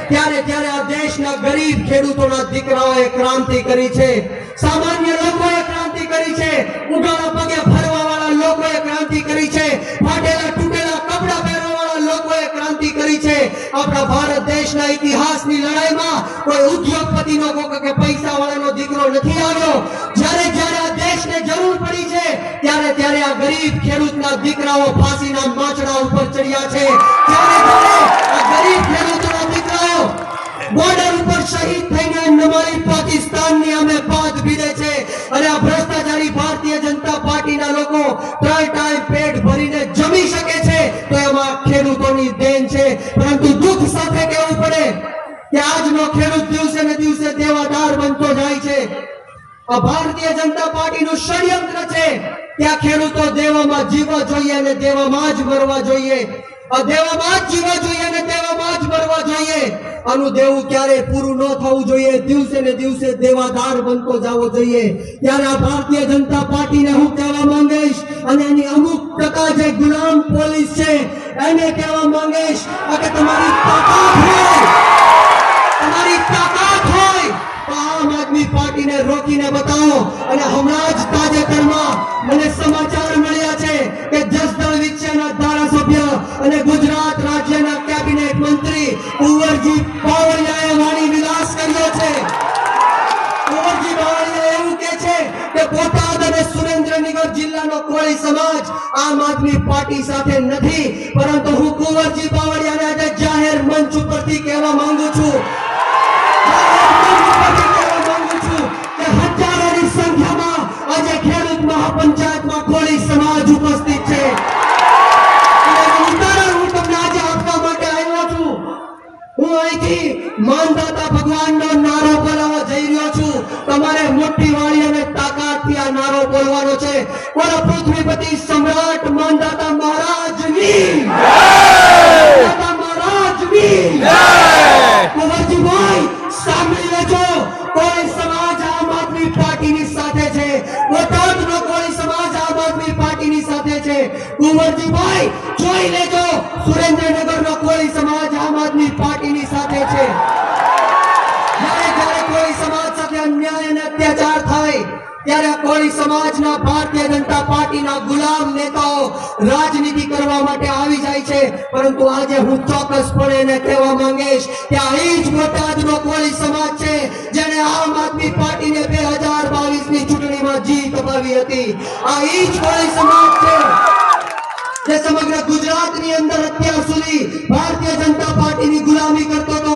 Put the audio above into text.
ત્યારે ત્યારે આ દેશના ગરીબ ખેડૂતોના દીકરાઓએ ક્રાંતિ કરી છે, સામાન્ય લોકોએ ક્રાંતિ કરી છે, ઉગાડા પગે ફરવાવાળા લોકોએ ક્રાંતિ કરી છે, ફાટેલા તૂટેલા કપડા પહેરવાવાળા લોકોએ ક્રાંતિ કરી છે। આપણા ભારત દેશના ઇતિહાસની લડાઈમાં કોઈ ઉદ્યોગપતિનો કે પૈસાવાળાનો દીકરો નથી આવ્યો। જ્યારે જ્યારે આ દેશને જરૂર પડી છે ત્યારે ત્યારે આ ગરીબ ખેડૂતના દીકરાઓ ફાંસીના માંચડા ઉપર ચડ્યા છે। ત્યારે ત્યારે આ ગરીબ ખેડૂતોના દીકરાઓ બોર્ડર ઉપર શહીદ થઈને નમારી પાકિસ્તાનની અમે બાદ ભીડે છે અને આ ભ્રષ્ટાચારી ભારતીય જનતા પાર્ટીના લોકો 3 ટાઈમ પેટ ભરીને જમી શકે છે તો એમાં ખેડૂતોની દેન છે। પરંતુ દુઃખ સાથે કહેવું પડે કે આજનો ખેડૂત દિવસે ને દિવસે દેવાદાર બનતો જાય છે। આ ભારતીય જનતા પાર્ટીનું ષડયંત્ર છે કે આ ખેડૂતો દેવામાં જીવવા જોઈએ અને દેવામાં જ મરવા જોઈએ, આ દેવામાં જ જીવવા જોઈએ અને દેવામાં જ મરવા જોઈએ। આનું દેવું ક્યારે પૂરું ન થવું જોઈએ, દિવસે ને દિવસે દેવાદાર બનતો જવો જોઈએ। ત્યારે આ ભારતીય જનતા પાર્ટીને હું કહેવા માંગીશ અને એની અમુક ટકા જે ગુલામ પોલીસ છે એને કહેવા માંગીશ કે તમારી તાકાત હોય તો આમ આદમી પાર્ટીને રોકીને બતાવો। અને હમણાં જ તાજેતરમાં મને સમાચાર મળ્યા છે કે જસદણ વિછેના ધારાસભ્ય અને ગુજરાત રાજ્યના કેબિનેટ મંત્રી કુંવરજી બાવળિયાએ વાણી વિલાસ કર્યો છે। કુંવરજી બાવળિયા એવું કહે છે કે બોટાદ અને સુરેન્દ્રનગર જિલ્લાનો કોઈ સમાજ આમ આદમી પાર્ટી સાથે નથી, પરંતુ હું કુંવરજી બાવળિયાને આજે જાહેર મંચ ઉપરથી કહેવા માંગુ છું કે હજારોની સંખ્યામાં આજે ખેડૂત મહાપંચાયતમાં કોળી સમાજ ઉપસ્થિત છે અને ઉદાહરણ હું તમને આજે આપવા માટે આવ્યો છું। હું અહીંથી માનદાતા ભગવાનનો નારો બોલાવવા જઈ રહ્યો છું। તમારે મોટી વાળી અને તાકાતથી આ નારો બોલવાનો છે। બોલો પૃથ્વીપતિ સમ્રાટ માનદાતા મહારાજની જય! મહારાજની જય! કુંવરજીભાઈ સાંભળી લેજો, કોઈ સમાજ આમ આદમી પાર્ટીની સાથે છે, બોટાદનો કોઈ સમાજ આમ આદમી પાર્ટીની સાથે છે। કુંવરજીભાઈ જોઈ લેજો, સુરેન્દ્રનગરનો કોઈ સમાજ આમ આદમી પાર્ટીની સાથે છે। જ્યારે જ્યારે કોઈ સમાજ સાથે અન્યાય અને અત્યાચાર થાય ત્યારે કોઈ સમાજના ભારતીય જનતા પાર્ટીના ગુલામ નેતાઓ રાજનીતિ કરવા માટે આવી જાય છે। પરંતુ આજે હું ચોક્કસપણે એને કહેવા માંગીશ કે આ જ બોટાદનો કોઈ સમાજ છે જેને આમ આદમી પાર્ટીને 2022ની ચૂંટણીમાં જીત અપાવી હતી। આ જ કોઈ સમાજ છે જે સમગ્ર ગુજરાતની અંદર અત્યાર સુધી ભારતીય જનતા પાર્ટીની ગુલામી કરતો હતો।